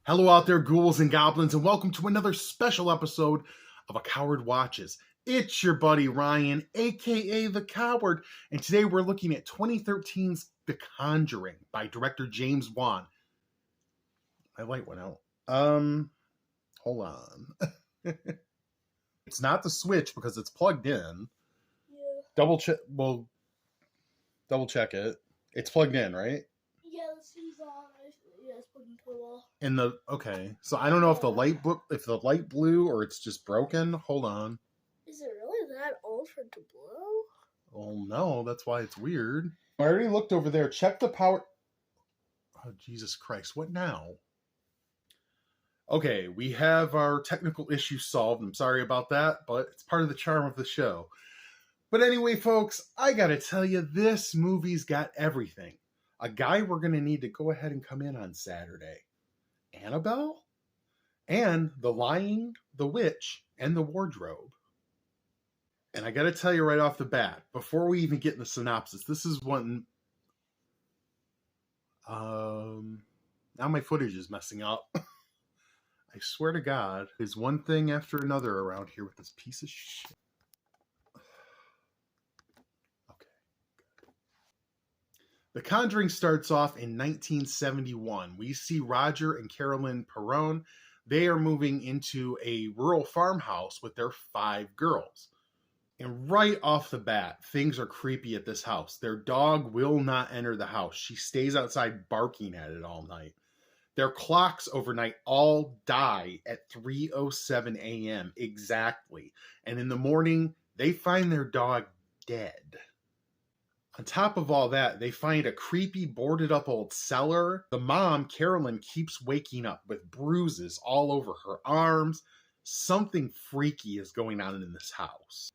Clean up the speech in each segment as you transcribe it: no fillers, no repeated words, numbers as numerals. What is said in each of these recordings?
Hello out there, ghouls and goblins, and welcome to another special episode of A Coward Watches. It's your buddy Ryan, aka The Coward, and today we're looking at 2013's The Conjuring by director James Wan. My light went out. Hold on. It's not the switch because it's plugged in. Yeah. Double check it. It's plugged in, right? Yeah, the C's on. Yeah, it's plugged into the wall. Okay. So I don't know if the light blew or it's just broken. Hold on. Is it really that old for it to blow? Oh no, that's why it's weird. I already looked over there. Check the power. Oh, Jesus Christ. What now? Okay, we have our technical issue solved. I'm sorry about that, but it's part of the charm of the show. But anyway, folks, I gotta tell you, this movie's got everything. A guy we're gonna need to go ahead and come in on Saturday. Annabelle? And The Lying, The Witch, and The Wardrobe. And I gotta tell you right off the bat, before we even get in the synopsis, this is one... now my footage is messing up. I swear to God, there's one thing after another around here with this piece of shit. Okay. The Conjuring starts off in 1971. We see Roger and Carolyn Perron. They are moving into a rural farmhouse with their 5 girls. And right off the bat, things are creepy at this house. Their dog will not enter the house. She stays outside barking at it all night. Their clocks overnight all die at 3:07 a.m. exactly. And in the morning, they find their dog dead. On top of all that, they find a creepy, boarded up old cellar. The mom, Carolyn, keeps waking up with bruises all over her arms. Something freaky is going on in this house.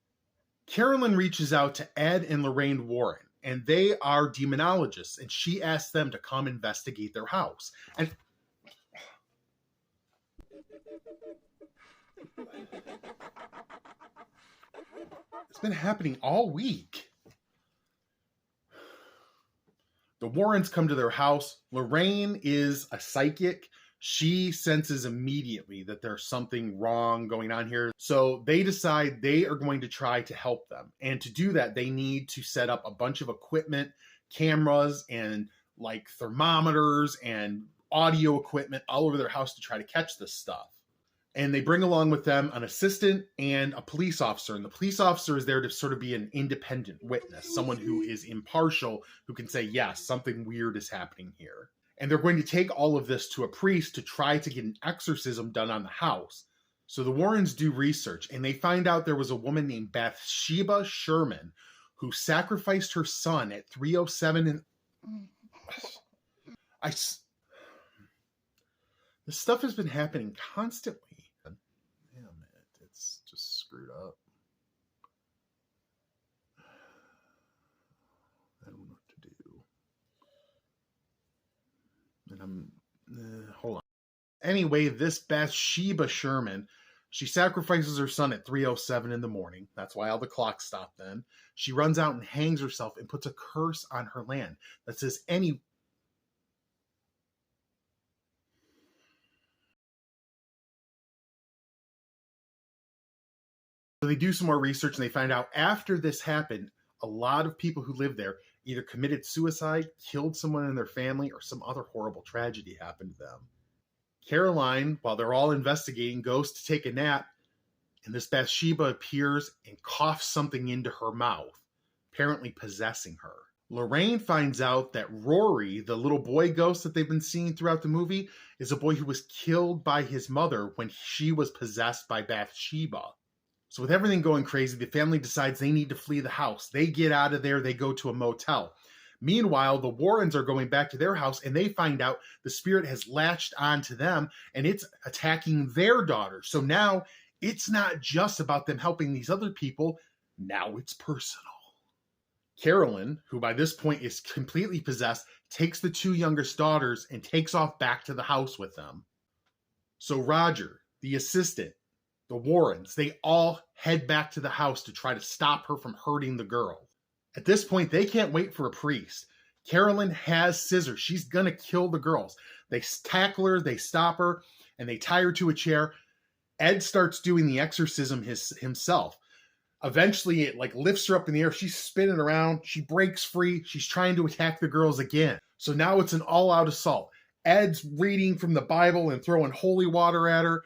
Carolyn reaches out to Ed and Lorraine Warren, and they are demonologists, and she asks them to come investigate their house. And it's been happening all week. The Warrens come to their house. Lorraine is a psychic. She senses immediately that there's something wrong going on here. So they decide they are going to try to help them. And to do that, they need to set up a bunch of equipment, cameras, and like thermometers and audio equipment all over their house to try to catch this stuff. And they bring along with them an assistant and a police officer. And the police officer is there to sort of be an independent witness, someone who is impartial, who can say, yes, something weird is happening here. And they're going to take all of this to a priest to try to get an exorcism done on the house. So the Warrens do research, and they find out there was a woman named Bathsheba Sherman who sacrificed her son at 3:07 and... This stuff has been happening constantly. Damn it, it's just screwed up. I don't know what to do. And I'm... hold on. Anyway, this Bathsheba Sherman, she sacrifices her son at 3:07 in the morning. That's why all the clocks stop then. She runs out and hangs herself and puts a curse on her land that says any... So they do some more research and they find out after this happened, a lot of people who lived there either committed suicide, killed someone in their family, or some other horrible tragedy happened to them. Caroline, while they're all investigating, goes to take a nap, and this Bathsheba appears and coughs something into her mouth, apparently possessing her. Lorraine finds out that Rory, the little boy ghost that they've been seeing throughout the movie, is a boy who was killed by his mother when she was possessed by Bathsheba. So with everything going crazy, the family decides they need to flee the house. They get out of there. They go to a motel. Meanwhile, the Warrens are going back to their house, and they find out the spirit has latched onto them, and it's attacking their daughter. So now it's not just about them helping these other people. Now it's personal. Carolyn, who by this point is completely possessed, takes the 2 youngest daughters and takes off back to the house with them. So Roger, the assistant, the Warrens, they all head back to the house to try to stop her from hurting the girl. At this point, they can't wait for a priest. Carolyn has scissors. She's going to kill the girls. They tackle her, they stop her, and they tie her to a chair. Ed starts doing the exorcism himself. Eventually, it like lifts her up in the air. She's spinning around. She breaks free. She's trying to attack the girls again. So now it's an all-out assault. Ed's reading from the Bible and throwing holy water at her.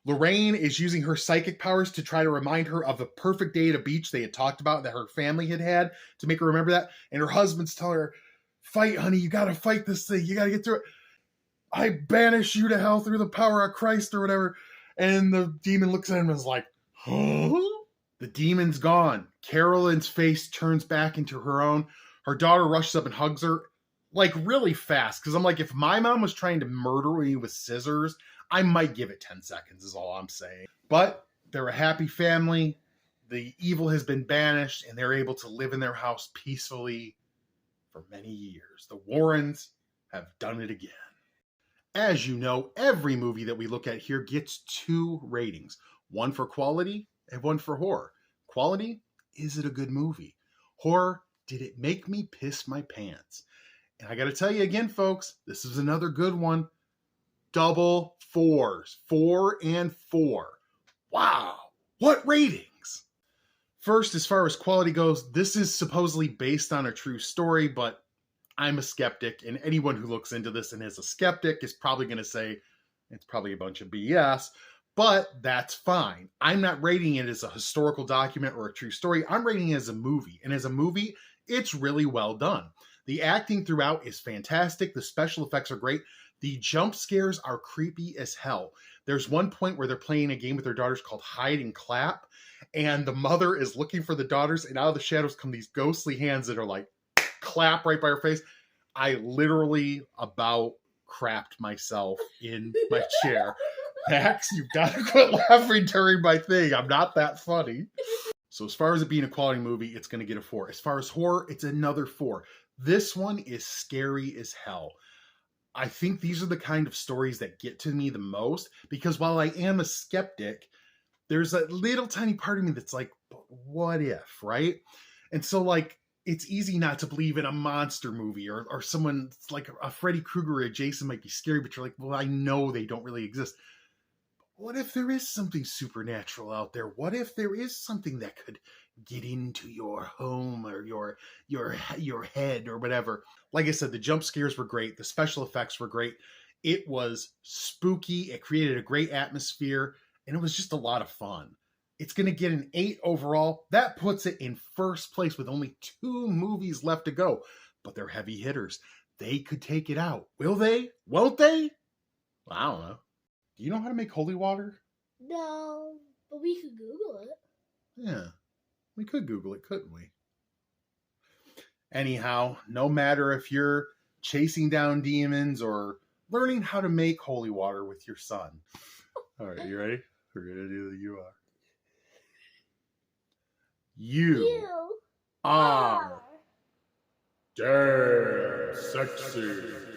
Lorraine is using her psychic powers to try to remind her of the perfect day at a beach they had talked about that her family had to make her remember that. And her husband's telling her, fight, honey, you got to fight this thing. You got to get through it. I banish you to hell through the power of Christ or whatever. And the demon looks at him and is like, huh? The demon's gone. Carolyn's face turns back into her own. Her daughter rushes up and hugs her, like really fast. Because I'm like, if my mom was trying to murder me with scissors, I might give it 10 seconds is all I'm saying. But they're a happy family. The evil has been banished, and they're able to live in their house peacefully for many years. The Warrens have done it again. As you know, every movie that we look at here gets 2 ratings. One for quality and one for horror. Quality, is it a good movie? Horror, did it make me piss my pants? And I got to tell you again, folks, this is another good one. Double 4s. 4 and 4. Wow. What ratings? First, as far as quality goes, this is supposedly based on a true story, but I'm a skeptic, and anyone who looks into this and is a skeptic is probably going to say it's probably a bunch of BS, but that's fine. I'm not rating it as a historical document or a true story. I'm rating it as a movie, and as a movie, it's really well done. The acting throughout is fantastic. The special effects are great. The jump scares are creepy as hell. There's one point where they're playing a game with their daughters called Hide and Clap, and the mother is looking for the daughters, and out of the shadows come these ghostly hands that are like, clap right by her face. I literally about crapped myself in my chair. Max, you've got to quit laughing during my thing. I'm not that funny. So as far as it being a quality movie, it's going to get a 4. As far as horror, it's another 4. This one is scary as hell. I think these are the kind of stories that get to me the most, because while I am a skeptic, there's a little tiny part of me that's like, what if, right? And so like, it's easy not to believe in a monster movie or someone like a Freddy Krueger or a Jason might be scary, but you're like, well, I know they don't really exist. What if there is something supernatural out there? What if there is something that could get into your home or your head or whatever? Like I said, the jump scares were great. The special effects were great. It was spooky. It created a great atmosphere, and it was just a lot of fun. It's going to get an 8 overall. That puts it in first place with only 2 movies left to go. But they're heavy hitters. They could take it out. Will they? Won't they? I don't know. Do you know how to make holy water? No, but we could Google it. Yeah, we could Google it, couldn't we? Anyhow, no matter if you're chasing down demons or learning how to make holy water with your son. All right, you ready? We're going to do the you are. You are damn sexy.